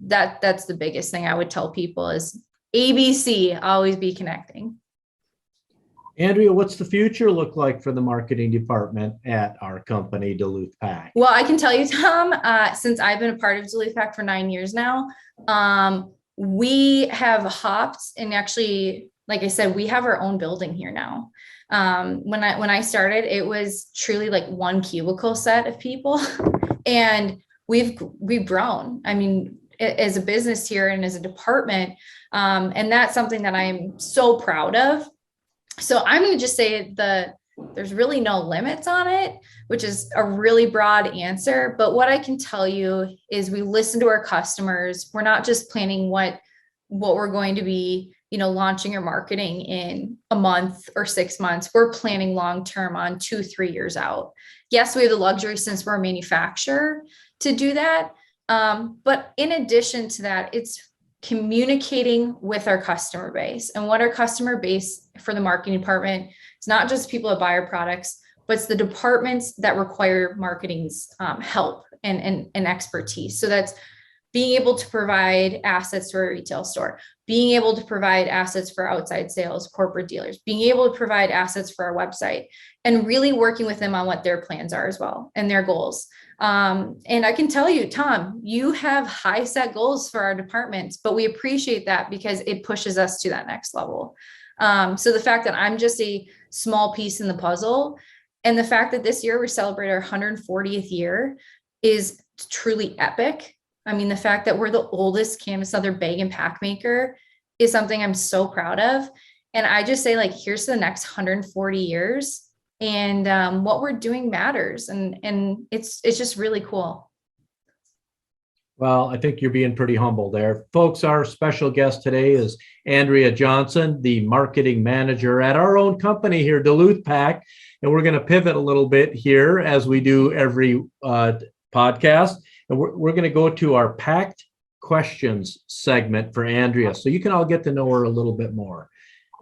that's the biggest thing I would tell people is ABC, always be connecting. Andrea, what's the future look like for the marketing department at our company, Duluth Pack? Well, I can tell you, Tom, since I've been a part of Duluth Pack for 9 years now, we have hopped, and actually, like I said, we have our own building here now. When I started, it was truly like one cubicle set of people, and we've grown. I mean, as a business here and as a department, and that's something that I'm so proud of. So I'm going to just say there's really no limits on it, which is a really broad answer. But what I can tell you is we listen to our customers. We're not just planning what we're going to be, launching or marketing in a month or 6 months. We're planning long-term on 2-3 years out. Yes, we have the luxury, since we're a manufacturer, to do that. But in addition to that, it's communicating with our customer base. And what our customer base for the marketing department, it's not just people that buy our products, but it's the departments that require marketing's help and expertise. So that's being able to provide assets to a retail store, being able to provide assets for outside sales, corporate dealers, being able to provide assets for our website, and really working with them on what their plans are as well and their goals. And I can tell you, Tom, you have high set goals for our departments, but we appreciate that because it pushes us to that next level. So the fact that I'm just a small piece in the puzzle, and the fact that this year we celebrate our 140th year is truly epic. I mean, the fact that we're the oldest canvas leather bag and pack maker is something I'm so proud of. And I just say, like, here's the next 140 years. And what we're doing matters. And it's just really cool. Well, I think you're being pretty humble there. Folks, our special guest today is Andrea Johnson, the marketing manager at our own company here, Duluth Pack. And we're going to pivot a little bit here as we do every podcast. And we're going to go to our packed questions segment for Andrea. So you can all get to know her a little bit more.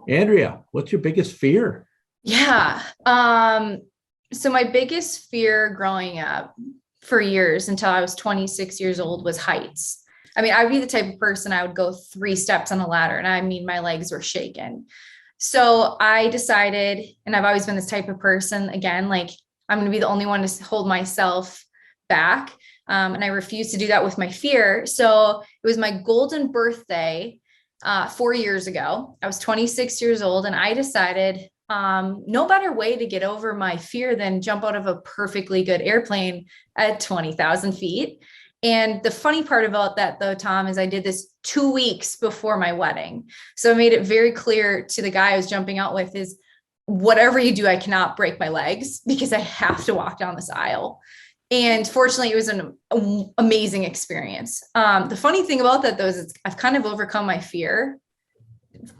Andrea, what's your biggest fear? Yeah. So my biggest fear growing up for years until I was 26 years old was heights. I mean, I'd be the type of person I would go 3 steps on a ladder, and I mean, my legs were shaking. So I decided, and I've always been this type of person, again, like I'm going to be the only one to hold myself back. And I refuse to do that with my fear. So it was my golden birthday 4 years ago. I was 26 years old, and I decided no better way to get over my fear than jump out of a perfectly good airplane at 20,000 feet. And the funny part about that, though, Tom, is I did this 2 weeks before my wedding. So I made it very clear to the guy I was jumping out with is whatever you do, I cannot break my legs because I have to walk down this aisle. And fortunately, it was an amazing experience. The funny thing about that, though, is I've kind of overcome my fear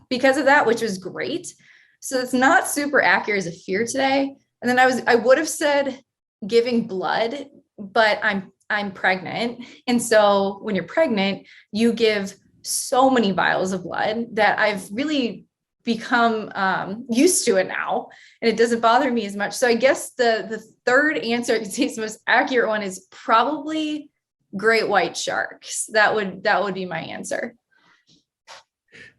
because of that, which was great. So it's not super accurate as a fear today. And then I would have said giving blood, but I'm pregnant. And so when you're pregnant, you give so many vials of blood that I've really become used to it now, and it doesn't bother me as much. So I guess the third answer, I could say, is the most accurate one, is probably great white sharks. That would be my answer.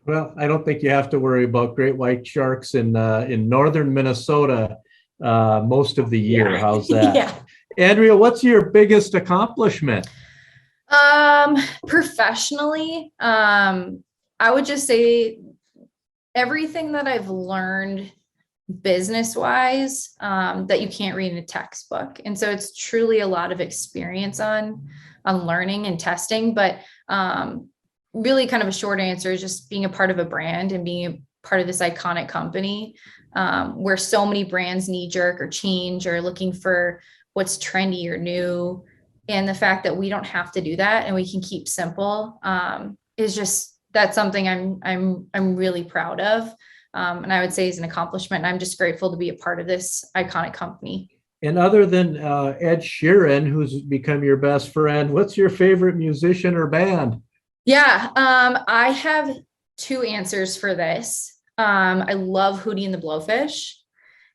Well, I don't think you have to worry about great white sharks in northern Minnesota most of the year. Yeah. How's that? Yeah. Andrea, what's your biggest accomplishment? Professionally, I would just say everything that I've learned business wise that you can't read in a textbook. And so it's truly a lot of experience on learning and testing. But really kind of a short answer is just being a part of a brand and being a part of this iconic company where so many brands knee jerk or change or looking for what's trendy or new. And the fact that we don't have to do that and we can keep simple is just, that's something I'm really proud of. And I would say is an accomplishment. And I'm just grateful to be a part of this iconic company. And other than Ed Sheeran, who's become your best friend, what's your favorite musician or band? Yeah, I have 2 answers for this. I love Hootie and the Blowfish.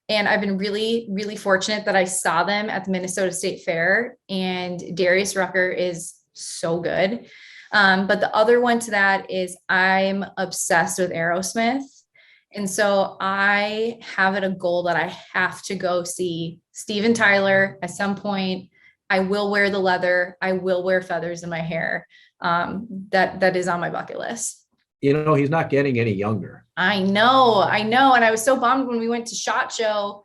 And I've been really, really fortunate that I saw them at the Minnesota State Fair, and Darius Rucker is so good. But the other one to that is I'm obsessed with Aerosmith. And so I have it a goal that I have to go see Steven Tyler at some point. I will wear the leather. I will wear feathers in my hair. That is on my bucket list. You know, he's not getting any younger. I know. And I was so bummed when we went to SHOT Show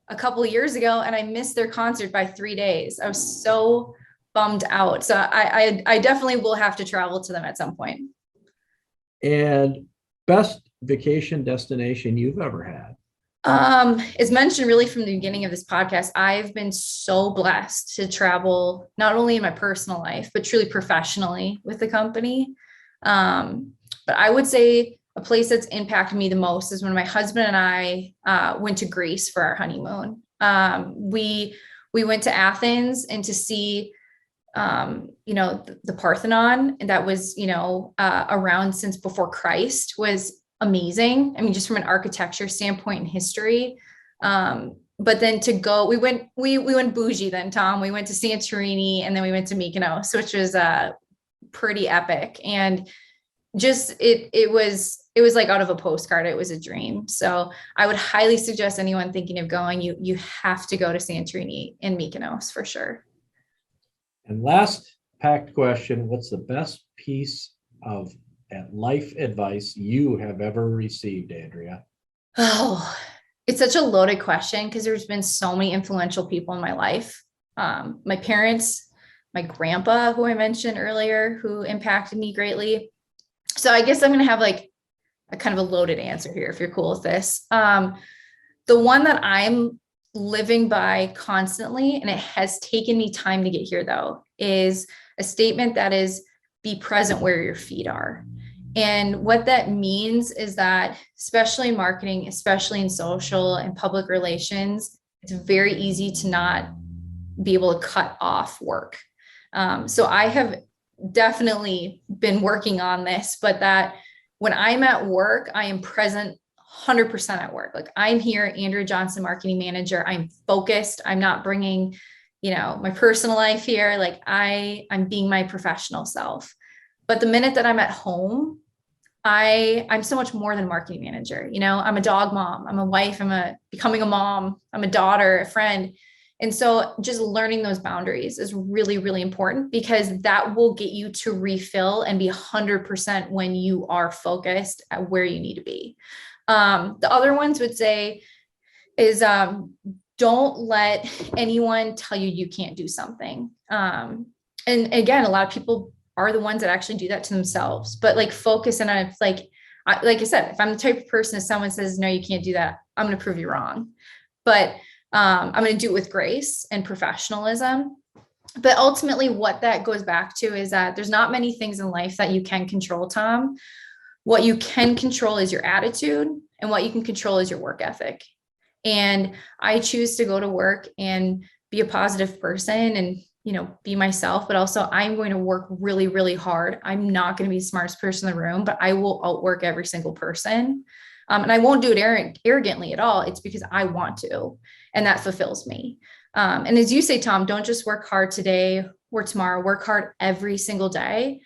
a couple of years ago and I missed their concert by 3 days. I was so bummed out. So I definitely will have to travel to them at some point. And best vacation destination you've ever had? As mentioned really from the beginning of this podcast, I've been so blessed to travel, not only in my personal life, but truly professionally with the company. But I would say a place that's impacted me the most is when my husband and I went to Greece for our honeymoon. We went to Athens and to see, the Parthenon, and that was, around since before Christ, was amazing. I mean, just from an architecture standpoint and history. But then to go, we went bougie then, Tom. We went to Santorini and then we went to Mykonos, which was pretty epic. And just it was like out of a postcard. It was a dream. So I would highly suggest anyone thinking of going, you have to go to Santorini and Mykonos for sure. And last packed question, what's the best piece of life advice you have ever received, Andrea? Oh, it's such a loaded question because there's been so many influential people in my life. My parents, my grandpa, who I mentioned earlier, who impacted me greatly. So I guess I'm going to have like a kind of a loaded answer here, if you're cool with this. The one that I'm living by constantly, and it has taken me time to get here though, is a statement that is be present where your feet are. And what that means is that, especially in marketing, especially in social and public relations, it's very easy to not be able to cut off work. So I have definitely been working on this, but that when I'm at work, I am present 100% at work. Like I'm here, Andrea Johnson, marketing manager. I'm focused. I'm not bringing, my personal life here. Like I'm being my professional self. But the minute that I'm at home, I'm so much more than a marketing manager. I'm a dog mom, I'm a wife, becoming a mom, I'm a daughter, a friend. And so just learning those boundaries is really, really important, because that will get you to refill and be 100% when you are focused at where you need to be. The other ones would say is don't let anyone tell you can't do something. And again, a lot of people are the ones that actually do that to themselves, but like focus on it. Like I said, if I'm the type of person, if someone says, no, you can't do that, I'm going to prove you wrong. But I'm going to do it with grace and professionalism. But ultimately what that goes back to is that there's not many things in life that you can control, Tom. What you can control is your attitude, and what you can control is your work ethic. And I choose to go to work and be a positive person and, be myself, but also I'm going to work really, really hard. I'm not going to be the smartest person in the room, but I will outwork every single person. And I won't do it arrogantly at all. It's because I want to, and that fulfills me. And as you say, Tom, don't just work hard today or tomorrow, work hard every single day,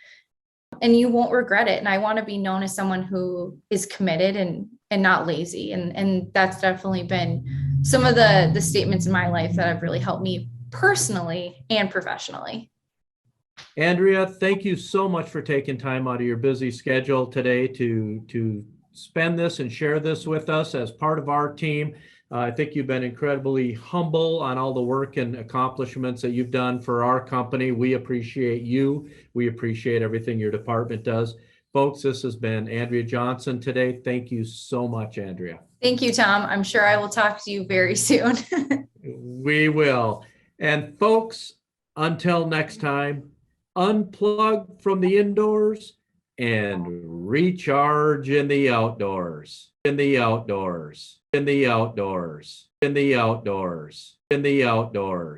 and you won't regret it. And I want to be known as someone who is committed and not lazy. And that's definitely been some of the statements in my life that have really helped me personally and professionally. Andrea, thank you so much for taking time out of your busy schedule today to spend this and share this with us as part of our team. I think you've been incredibly humble on all the work and accomplishments that you've done for our company. We appreciate you. We appreciate everything your department does. Folks, this has been Andrea Johnson today. Thank you so much, Andrea. Thank you, Tom. I'm sure I will talk to you very soon. We will. And folks, until next time, unplug from the indoors and recharge in the outdoors. In the outdoors. In the outdoors. In the outdoors. In the outdoors.